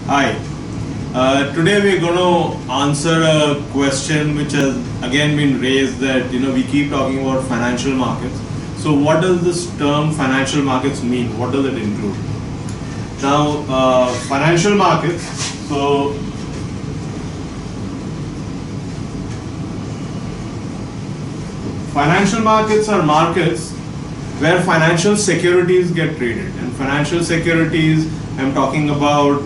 Hi. Today we're going to answer a question which has again been raised, that we keep talking about financial markets. So what does this term financial markets mean? What does it include? Now, financial markets. So financial markets are markets where financial securities get traded, and financial securities, I'm talking about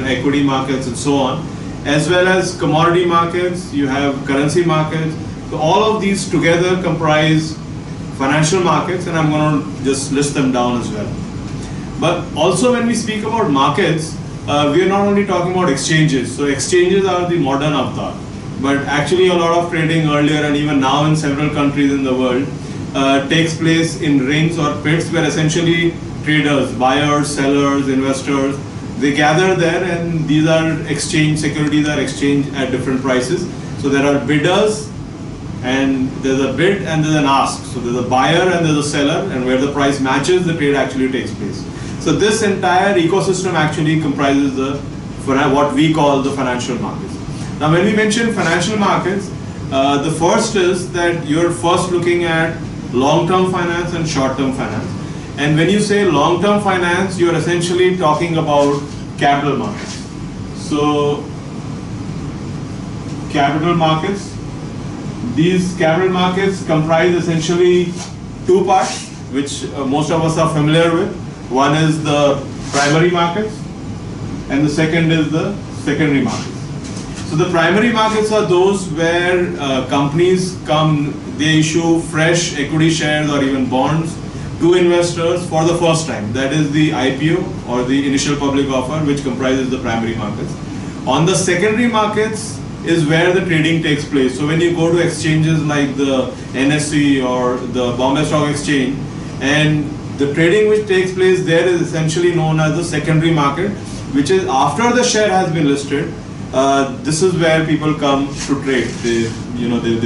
equity markets and so on, as well as commodity markets. You have currency markets. So all of these together comprise financial markets, and I'm going to just list them down as well. But also, when we speak about markets, we are not only talking about exchanges. So exchanges are the modern avatar, but actually a lot of trading earlier and even now in several countries in the world takes place in rings or pits, where essentially traders, buyers, sellers, investors, they gather there, and these are exchange, securities are exchanged at different prices. So there are bidders, and there's a bid and there's an ask. So there's a buyer and there's a seller, and where the price matches, the trade actually takes place. So this entire ecosystem actually comprises what we call the financial markets. Now, when we mention financial markets, the first is that you're first looking at long-term finance and short-term finance. And when you say long-term finance, you're essentially talking about capital markets. So capital markets, these capital markets comprise essentially two parts, which most of us are familiar with. One is the primary markets, and the second is the secondary markets. So the primary markets are those where companies come, they issue fresh equity shares or even bonds to investors for the first time. That is the IPO, or the initial public offer, which comprises the primary markets. On the secondary markets is where the trading takes place. So when you go to exchanges like the NSE or the Bombay Stock Exchange, and the trading which takes place there is essentially known as the secondary market, which is after the share has been listed. This is where people come to trade. They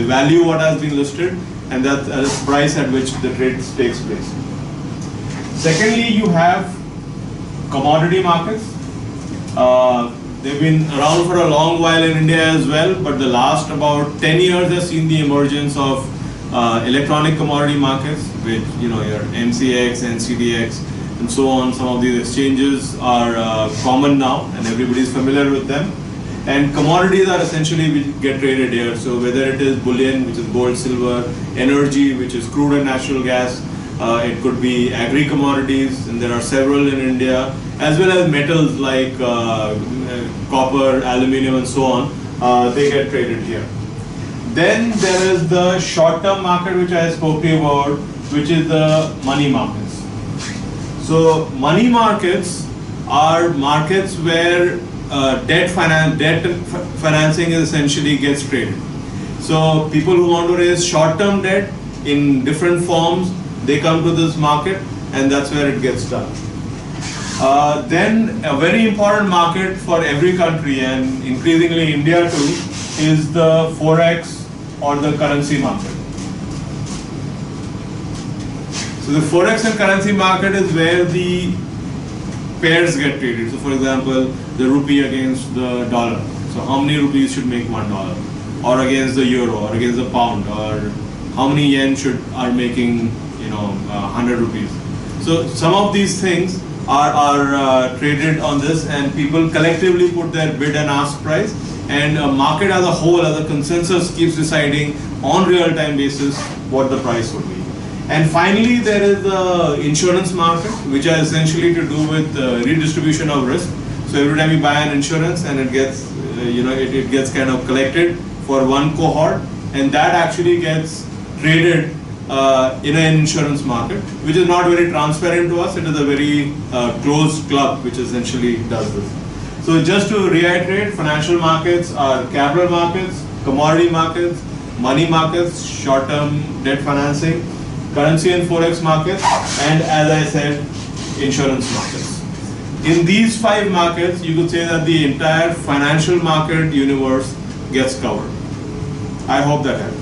value what has been listed, and that's the price at which the trade takes place. Secondly, you have commodity markets. They've been around for a long while in India as well, but the last about 10 years has seen the emergence of electronic commodity markets, which your MCX, NCDX, and so on. Some of these exchanges are common now, and everybody is familiar with them. And commodities are essentially which get traded here. So whether it is bullion, which is gold, silver, energy, which is crude and natural gas, it could be agri commodities, and there are several in India, as well as metals like copper, aluminium, and so on. They get traded here. Then there is the short-term market, which I spoke to you about, which is the money markets. So money markets are markets where debt financing essentially gets traded. So people who want to raise short-term debt in different forms, they come to this market, and that's where it gets done. Then a very important market for every country, and increasingly India too, is the Forex or the currency market. So the Forex and currency market is where the pairs get traded. So for example, the rupee against the dollar. So how many rupees should make $1? Or against the euro, or against the pound, or how many yen are making 100 rupees. So some of these things are traded on this, and people collectively put their bid and ask price, and a market as a whole, as a consensus, keeps deciding on real-time basis what the price would be. And finally, there is the insurance market, which is essentially to do with redistribution of risk. So every time you buy an insurance, and it gets it gets kind of collected for one cohort, and that actually gets traded in an insurance market, which is not very transparent to us. It is a very closed club which essentially does this. So just to reiterate, financial markets are capital markets, commodity markets, money markets, short-term debt financing, currency and forex markets, and as I said, insurance markets. In these 5 markets, you could say that the entire financial market universe gets covered. I hope that helps.